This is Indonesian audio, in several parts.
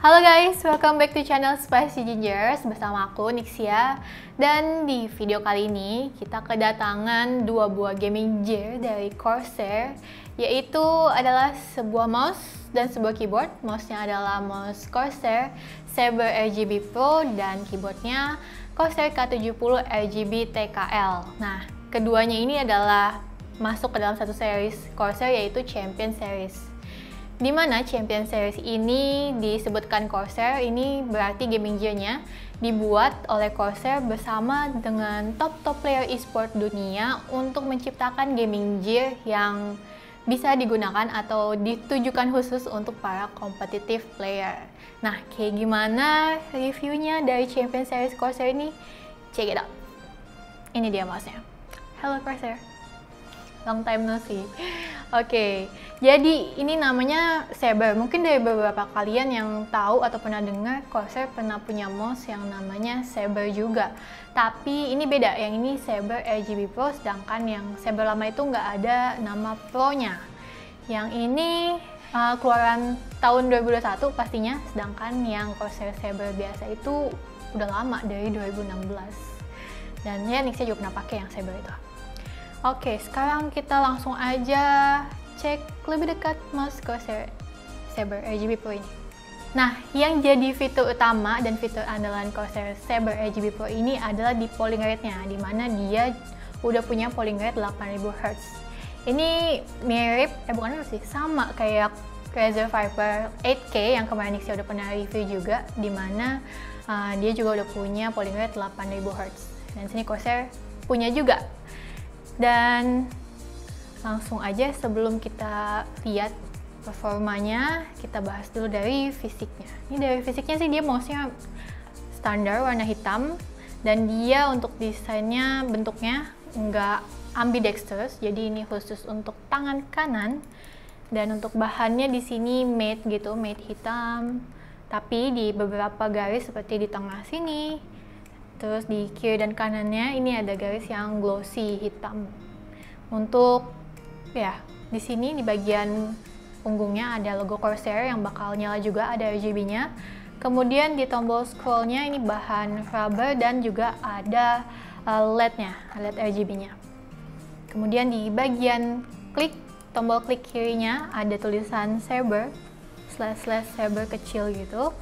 Halo guys, welcome back to channel Spicy Gingers bersama aku Nixia. Dan di video kali ini kita kedatangan dua buah gaming gear dari Corsair, yaitu adalah sebuah mouse dan sebuah keyboard. Mouse-nya adalah mouse Corsair Saber RGB Pro dan keyboardnya Corsair K70 RGB TKL. Nah, keduanya ini adalah masuk ke dalam satu series Corsair, yaitu Champion Series. Di mana Champion Series ini disebutkan Corsair, ini berarti gaming gear-nya dibuat oleh Corsair bersama dengan top player e-sport dunia untuk menciptakan gaming gear yang bisa digunakan atau ditujukan khusus untuk para competitive player. Nah, kayak gimana reviewnya dari Champion Series Corsair ini? Check it out. Ini dia mouse-nya. Hello Corsair. Long time no see. Oke, jadi ini namanya Saber. Mungkin dari beberapa kalian yang tahu atau pernah dengar, Corsair pernah punya mouse yang namanya Saber juga. Tapi ini beda, yang ini Saber RGB Pro, sedangkan yang Saber lama itu nggak ada nama Pro-nya. Yang ini keluaran tahun 2021 pastinya, sedangkan yang Corsair Saber biasa itu udah lama, dari 2016. Dan ya Nixia juga pernah pakai yang Saber itu. Oke, sekarang kita langsung aja cek lebih dekat mouse Corsair Saber RGB Pro ini. Nah, yang jadi fitur utama dan fitur andalan Corsair Saber RGB Pro ini adalah di polling rate-nya, di mana dia udah punya polling rate 8000 Hz. Ini mirip, bukan sih, sama kayak Razer Viper 8K yang kemarin Nixia udah pernah review juga, di mana dia juga udah punya polling rate 8000 Hz. Dan sini Corsair punya juga. Dan langsung aja sebelum kita lihat performanya, kita bahas dulu dari fisiknya. Ini dari fisiknya sih dia mouse-nya standar warna hitam, dan dia untuk desainnya bentuknya nggak ambidextrous, jadi ini khusus untuk tangan kanan. Dan untuk bahannya di sini matte gitu, matte hitam, tapi di beberapa garis seperti di tengah sini. Terus di kiri dan kanannya ini ada garis yang glossy hitam. Untuk di sini di bagian punggungnya ada logo Corsair yang bakal nyala juga, ada RGB-nya. Kemudian di tombol scroll-nya ini bahan rubber dan juga ada LED-nya, LED RGB-nya. Kemudian di bagian tombol klik kirinya ada tulisan Saber / Saber kecil gitu.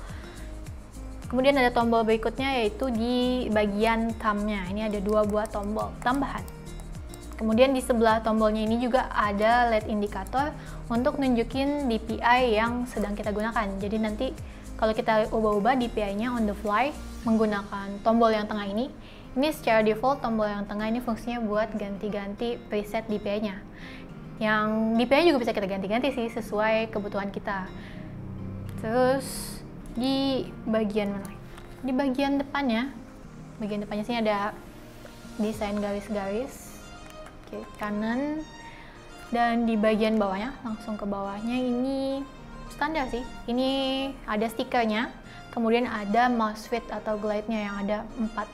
Kemudian ada tombol berikutnya, yaitu di bagian thumb-nya. Ini ada dua buah tombol tambahan. Kemudian di sebelah tombolnya ini juga ada LED indikator untuk nunjukin DPI yang sedang kita gunakan. Jadi nanti kalau kita ubah-ubah DPI-nya on the fly menggunakan tombol yang tengah ini secara default tombol yang tengah ini fungsinya buat ganti-ganti preset DPI-nya. Yang DPI juga bisa kita ganti-ganti sih sesuai kebutuhan kita. Terus di bagian mana? Di bagian depannya sini ada desain garis-garis kiri kanan, dan di bagian bawahnya, langsung ke bawahnya ini standar sih. Ini ada stikernya, kemudian ada mouse fit atau glide-nya yang ada 4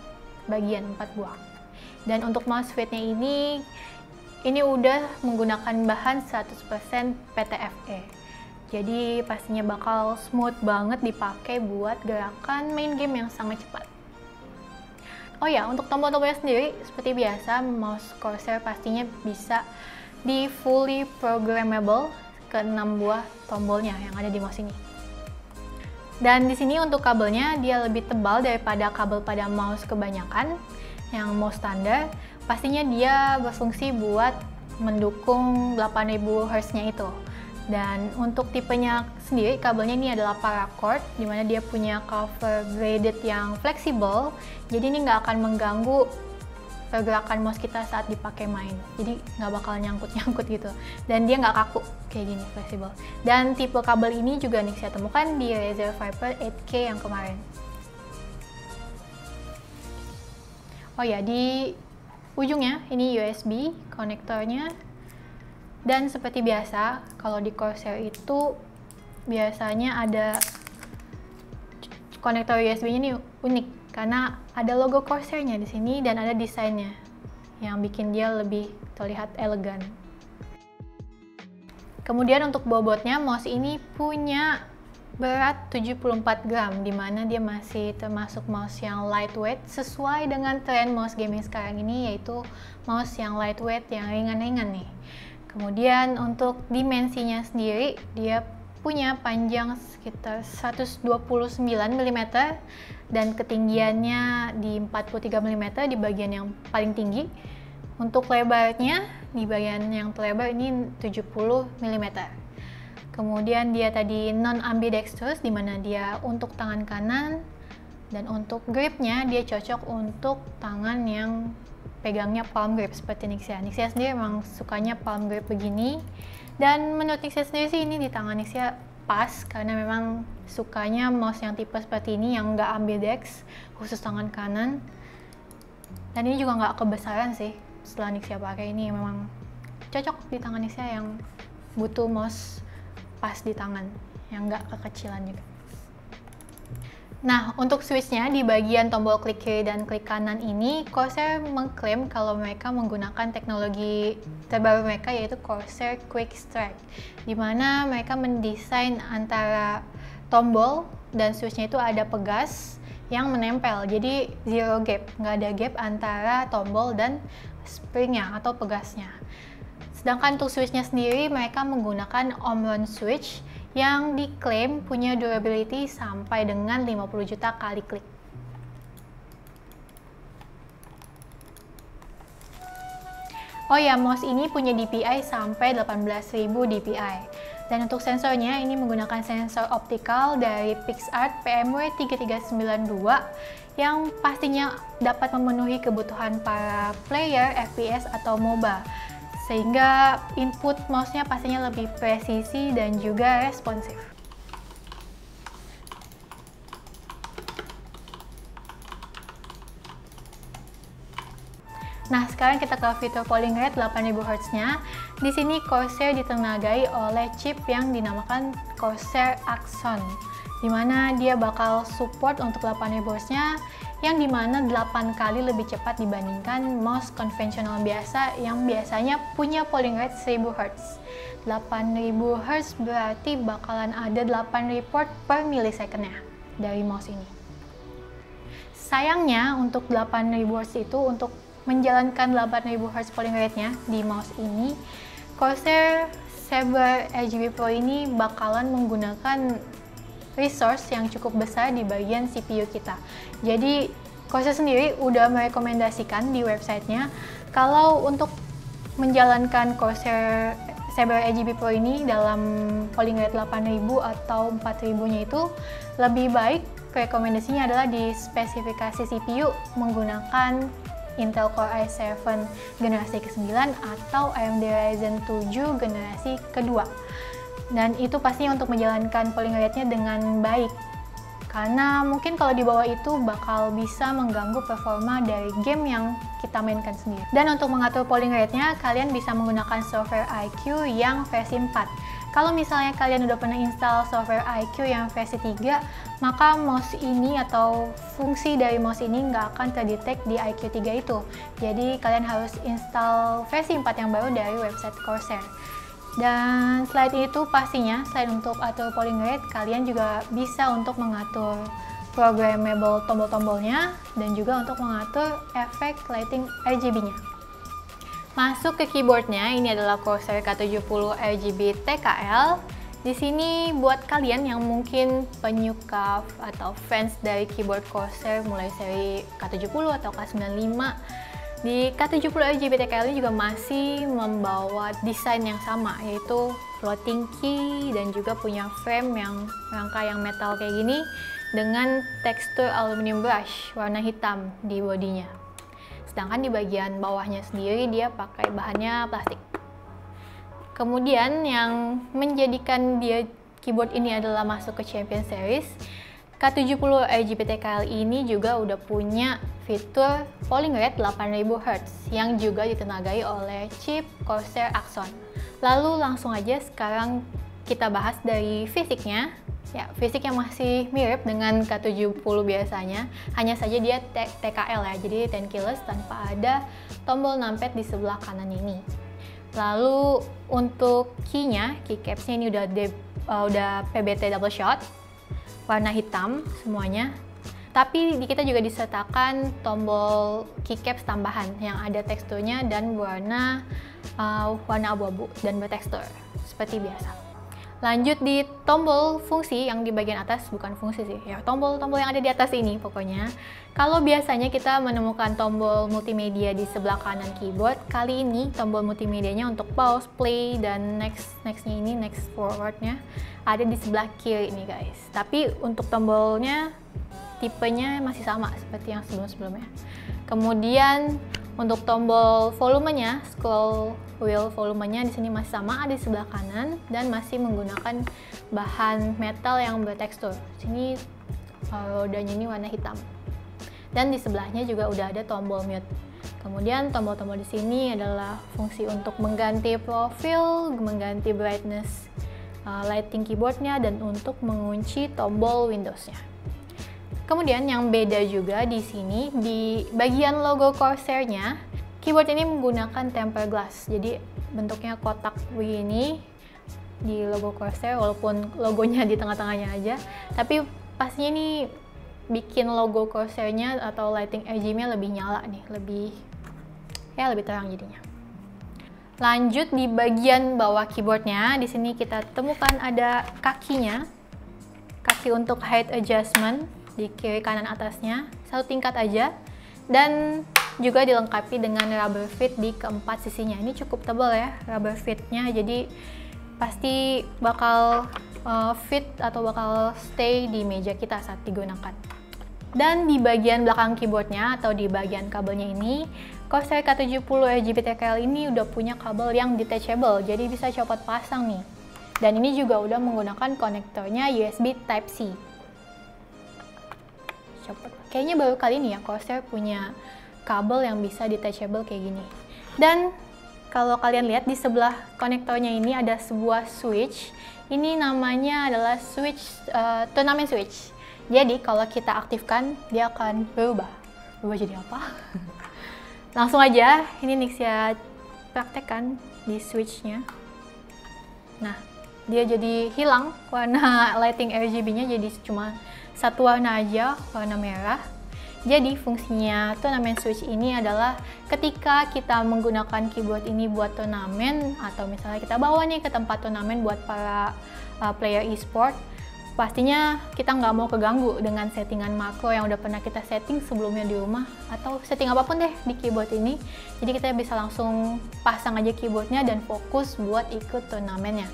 bagian, 4 buah. Dan untuk mouse fit-nya ini udah menggunakan bahan 100% PTFE. Jadi pastinya bakal smooth banget dipakai buat gerakan main game yang sangat cepat. Oh ya, untuk tombol-tombolnya sendiri seperti biasa, mouse Corsair pastinya bisa di fully programmable ke 6 buah tombolnya yang ada di mouse ini. Dan di sini untuk kabelnya dia lebih tebal daripada kabel pada mouse kebanyakan yang mouse standar. Pastinya dia berfungsi buat mendukung 8000 Hz-nya itu. Dan untuk tipenya sendiri, kabelnya ini adalah paracord, dimana dia punya cover braided yang fleksibel, jadi ini nggak akan mengganggu pergerakan mouse kita saat dipakai main, jadi nggak bakal nyangkut-nyangkut gitu, dan dia nggak kaku kayak gini, fleksibel. Dan tipe kabel ini juga nih saya temukan di Razer Viper 8K yang kemarin. Oh ya, di ujungnya ini USB konektornya. Dan seperti biasa, kalau di Corsair itu biasanya ada konektor USB-nya ini unik karena ada logo Corsair-nya di sini dan ada desainnya yang bikin dia lebih terlihat elegan. Kemudian untuk bobotnya, mouse ini punya berat 74 gram, dimana dia masih termasuk mouse yang lightweight sesuai dengan tren mouse gaming sekarang ini, yaitu mouse yang lightweight yang ringan-ringan nih. Kemudian untuk dimensinya sendiri, dia punya panjang sekitar 129 mm dan ketinggiannya di 43 mm di bagian yang paling tinggi. Untuk lebarnya di bagian yang terlebar ini 70 mm. Kemudian dia tadi non ambidextrous, di mana dia untuk tangan kanan, dan untuk gripnya dia cocok untuk tangan yang pegangnya palm grip seperti Nixia. Nixia sendiri memang sukanya palm grip begini, dan menurut Nixia sendiri sih ini di tangan Nixia pas, karena memang sukanya mouse yang tipe seperti ini yang nggak ambidex, khusus tangan kanan. Dan ini juga nggak kebesaran sih, setelah Nixia pakai ini memang cocok di tangan Nixia yang butuh mouse pas di tangan, yang nggak kekecilan juga. Nah, untuk switchnya di bagian tombol klik kiri dan klik kanan ini, Corsair mengklaim kalau mereka menggunakan teknologi terbaru mereka, yaitu Corsair Quick Strike, di mana mereka mendesain antara tombol dan switchnya itu ada pegas yang menempel, jadi zero gap, nggak ada gap antara tombol dan springnya atau pegasnya. Sedangkan untuk switchnya sendiri, mereka menggunakan Omron switch yang diklaim punya durability sampai dengan 50 juta kali klik. Oh ya, mouse ini punya DPI sampai 18.000 DPI. Dan untuk sensornya, ini menggunakan sensor optikal dari PixArt PMW3392 yang pastinya dapat memenuhi kebutuhan para player FPS atau MOBA. Sehingga input mouse-nya pastinya lebih presisi dan juga responsif. Nah, sekarang kita ke fitur polling rate 8000 Hz-nya. Di sini Corsair ditenagai oleh chip yang dinamakan Corsair Axon, di mana dia bakal support untuk 8000 Hz-nya, yang dimana 8 kali lebih cepat dibandingkan mouse konvensional biasa yang biasanya punya polling rate 1000 Hz. 8000 Hz berarti bakalan ada 8 report per millisecond-nya dari mouse ini. Sayangnya untuk 8000 Hz itu, untuk menjalankan 8000 Hz polling rate-nya di mouse ini, Corsair Saber RGB Pro ini bakalan menggunakan resource yang cukup besar di bagian CPU kita. Jadi Corsair sendiri udah merekomendasikan di websitenya kalau untuk menjalankan Corsair Saber RGB Pro ini dalam polling rate 8000 atau 4000-nya itu, lebih baik rekomendasinya adalah di spesifikasi CPU menggunakan Intel Core i7 generasi ke-9 atau AMD Ryzen 7 generasi kedua. Dan itu pastinya untuk menjalankan polling rate-nya dengan baik, karena mungkin kalau di bawah itu bakal bisa mengganggu performa dari game yang kita mainkan sendiri. Dan untuk mengatur polling rate-nya, kalian bisa menggunakan software iCUE yang versi 4. Kalau misalnya kalian udah pernah install software iCUE yang versi 3, maka mouse ini atau fungsi dari mouse ini nggak akan terdetek di iCUE 3 itu. Jadi kalian harus install versi 4 yang baru dari website Corsair. Dan selain itu pastinya, selain untuk atur polling rate, kalian juga bisa untuk mengatur programmable tombol-tombolnya dan juga untuk mengatur efek lighting RGB-nya. Masuk ke keyboardnya, ini adalah Corsair K70 RGB TKL. Di sini buat kalian yang mungkin penyuka atau fans dari keyboard Corsair mulai seri K70 atau K95, di K70 RGB TKL ini juga masih membawa desain yang sama, yaitu floating key dan juga punya frame yang rangka yang metal kayak gini dengan tekstur aluminium brush warna hitam di bodinya. Sedangkan di bagian bawahnya sendiri dia pakai bahannya plastik. Kemudian yang menjadikan dia keyboard ini adalah masuk ke Champion Series, K70 RGB TKL ini juga udah punya fitur polling rate 8000 Hz yang juga ditenagai oleh chip Corsair Axon. Lalu langsung aja sekarang kita bahas dari fisiknya. Ya, fisik yang masih mirip dengan K70 biasanya, hanya saja dia TKL ya, jadi 10 keyless tanpa ada tombol numpad di sebelah kanan ini. Lalu untuk key-nya, keycaps-nya ini udah PBT double shot. warna hitam semuanya. Tapi di kita juga disertakan tombol keycaps tambahan yang ada teksturnya dan warna abu-abu dan bertekstur seperti biasa. Lanjut di tombol fungsi yang di bagian atas, bukan fungsi sih, ya tombol-tombol yang ada di atas ini pokoknya. Kalau biasanya kita menemukan tombol multimedia di sebelah kanan keyboard, kali ini tombol multimedianya untuk pause, play, dan nextnya ini, next forwardnya ada di sebelah kiri ini guys. Tapi untuk tombolnya tipenya masih sama seperti yang sebelum-sebelumnya. Kemudian untuk tombol volumenya, scroll wheel volumenya di sini masih sama, ada di sebelah kanan dan masih menggunakan bahan metal yang bertekstur. Sini rodanya ini warna hitam. Dan di sebelahnya juga udah ada tombol mute. Kemudian tombol-tombol di sini adalah fungsi untuk mengganti profil, mengganti brightness lighting keyboardnya, dan untuk mengunci tombol Windows-nya. Kemudian yang beda juga di sini, di bagian logo Corsair-nya, keyboard ini menggunakan tempered glass. Jadi bentuknya kotak begini di logo Corsair, walaupun logonya di tengah-tengahnya aja. Tapi pastinya ini bikin logo Corsair-nya atau lighting RGB-nya lebih nyala nih, lebih terang jadinya. Lanjut di bagian bawah keyboardnya, di sini kita temukan ada kakinya, kaki untuk height adjustment di kiri kanan atasnya, satu tingkat aja, dan juga dilengkapi dengan rubber fit di keempat sisinya. Ini cukup tebal ya rubber fitnya, jadi pasti bakal fit atau bakal stay di meja kita saat digunakan. Dan di bagian belakang keyboardnya atau di bagian kabelnya ini, Corsair K70 RGB TKL ini udah punya kabel yang detachable, jadi bisa copot pasang nih. Dan ini juga udah menggunakan konektornya USB Type-C. Kayaknya baru kali ini ya Corsair punya kabel yang bisa detachable kayak gini. Dan kalau kalian lihat di sebelah konektornya ini ada sebuah switch. Ini namanya adalah tournament switch. Jadi kalau kita aktifkan dia akan berubah jadi apa? Langsung aja ini Nixia praktekkan di switchnya. Nah, dia jadi hilang warna lighting RGB-nya, jadi cuma satu warna aja, warna merah. Jadi fungsinya turnamen switch ini adalah ketika kita menggunakan keyboard ini buat turnamen, atau misalnya kita bawa nih ke tempat turnamen buat para player e-sport, pastinya kita nggak mau keganggu dengan settingan makro yang udah pernah kita setting sebelumnya di rumah, atau setting apapun deh di keyboard ini. Jadi kita bisa langsung pasang aja keyboardnya dan fokus buat ikut turnamennya.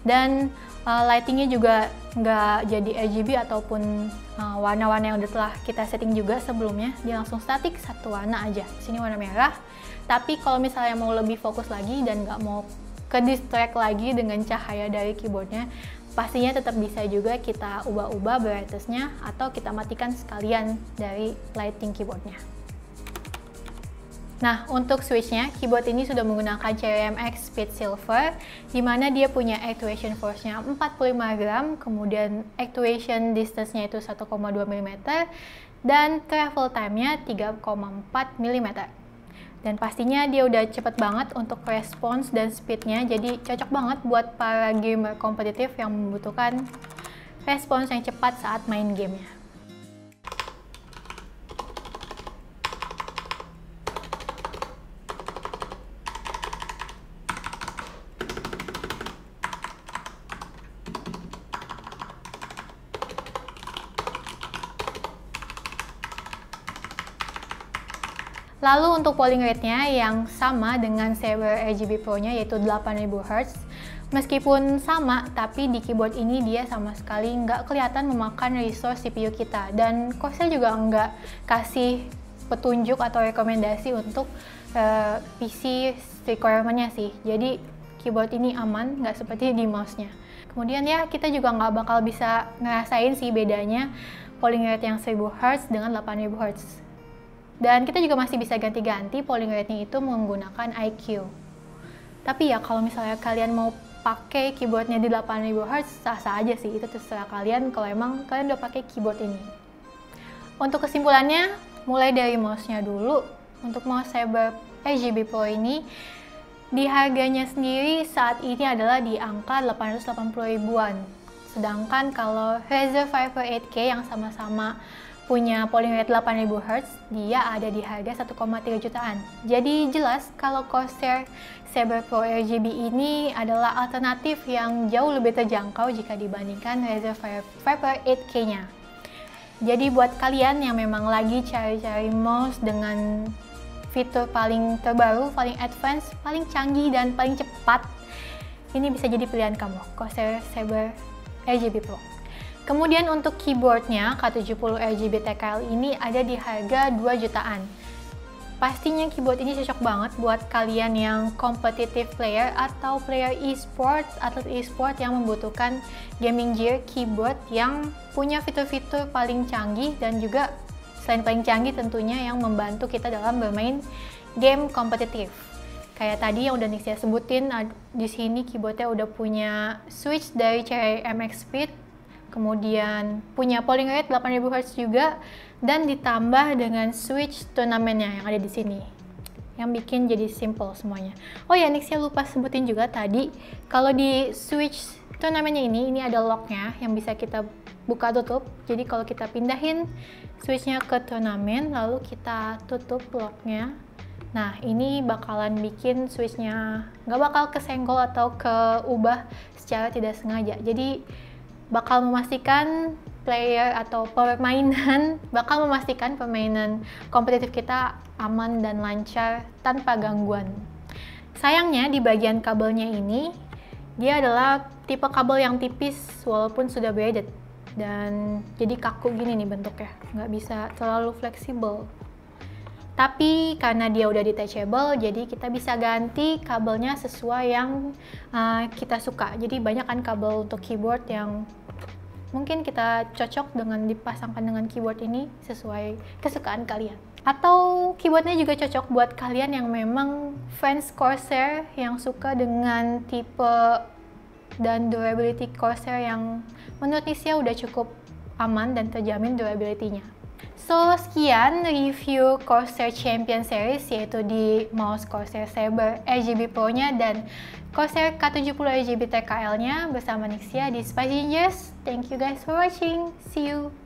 Dan lightingnya juga nggak jadi RGB ataupun warna-warna yang udah telah kita setting juga sebelumnya. Dia langsung statik satu warna aja. Di sini warna merah. Tapi kalau misalnya mau lebih fokus lagi dan nggak mau ke distract lagi dengan cahaya dari keyboardnya, pastinya tetap bisa juga kita ubah-ubah brightness-nya atau kita matikan sekalian dari lighting keyboardnya. Nah, untuk switch-nya, keyboard ini sudah menggunakan Cherry MX Speed Silver, di mana dia punya actuation force-nya 45 gram, kemudian actuation distance-nya itu 1,2 mm, dan travel time-nya 3,4 mm. Dan pastinya dia udah cepet banget untuk response dan speed-nya, jadi cocok banget buat para gamer kompetitif yang membutuhkan respons yang cepat saat main gamenya. Lalu untuk polling rate-nya yang sama dengan Saber RGB Pro-nya, yaitu 8000 Hz. Meskipun sama, tapi di keyboard ini dia sama sekali nggak kelihatan memakan resource CPU kita. Dan Corsair juga nggak kasih petunjuk atau rekomendasi untuk PC requirement-nya sih. Jadi keyboard ini aman, nggak seperti di mouse-nya. Kemudian ya, kita juga nggak bakal bisa ngerasain sih bedanya polling rate yang 1000 Hz dengan 8000 Hz. Dan kita juga masih bisa ganti-ganti polling rate-nya itu menggunakan iQ. Tapi ya kalau misalnya kalian mau pakai keyboardnya di 8000 Hz, sah-sah aja sih, itu terserah kalian kalau emang kalian udah pakai keyboard ini. Untuk kesimpulannya, mulai dari mouse-nya dulu. Untuk mouse Saber RGB Pro ini, di harganya sendiri saat ini adalah di angka 880 ribuan. Sedangkan kalau Razer Viper 8K yang sama-sama punya polling rate 8000 Hz, dia ada di harga 1,3 jutaan. Jadi jelas kalau Corsair Saber Pro RGB ini adalah alternatif yang jauh lebih terjangkau jika dibandingkan Razer Viper 8K-nya. Jadi buat kalian yang memang lagi cari-cari mouse dengan fitur paling terbaru, paling advance, paling canggih, dan paling cepat, ini bisa jadi pilihan kamu, Corsair Saber RGB Pro. Kemudian untuk keyboardnya, K70 RGB TKL ini ada di harga 2 jutaan. Pastinya keyboard ini cocok banget buat kalian yang competitive player atau player e-sport, atlet e-sport yang membutuhkan gaming gear keyboard yang punya fitur-fitur paling canggih dan juga selain paling canggih tentunya yang membantu kita dalam bermain game kompetitif. Kayak tadi yang udah Nixia sebutin, di sini keyboardnya udah punya switch dari Cherry MX Speed, kemudian punya polling rate 8000 Hz juga, dan ditambah dengan switch turnamennya yang ada di sini, yang bikin jadi simple semuanya. Oh ya, Nixia lupa sebutin juga tadi, kalau di switch turnamennya ini ada locknya yang bisa kita buka tutup. Jadi kalau kita pindahin switchnya ke turnamen, lalu kita tutup locknya, nah ini bakalan bikin switchnya nggak bakal kesenggol atau keubah secara tidak sengaja. Jadi bakal memastikan player atau permainan kompetitif kita aman dan lancar tanpa gangguan. Sayangnya di bagian kabelnya ini, dia adalah tipe kabel yang tipis walaupun sudah braided, dan jadi kaku gini nih bentuknya, nggak bisa terlalu fleksibel. Tapi karena dia udah detachable, jadi kita bisa ganti kabelnya sesuai yang kita suka. Jadi banyak kan kabel untuk keyboard yang mungkin kita cocok dengan dipasangkan dengan keyboard ini sesuai kesukaan kalian. Atau keyboardnya juga cocok buat kalian yang memang fans Corsair, yang suka dengan tipe dan durability Corsair yang menurut Nixia udah cukup aman dan terjamin durability-nya. So, sekian review Corsair Champion Series, yaitu di mouse Corsair Saber RGB Pro-nya dan Corsair K70 RGB TKL-nya bersama Nixia di Spicy Gingers. Thank you guys for watching. See you!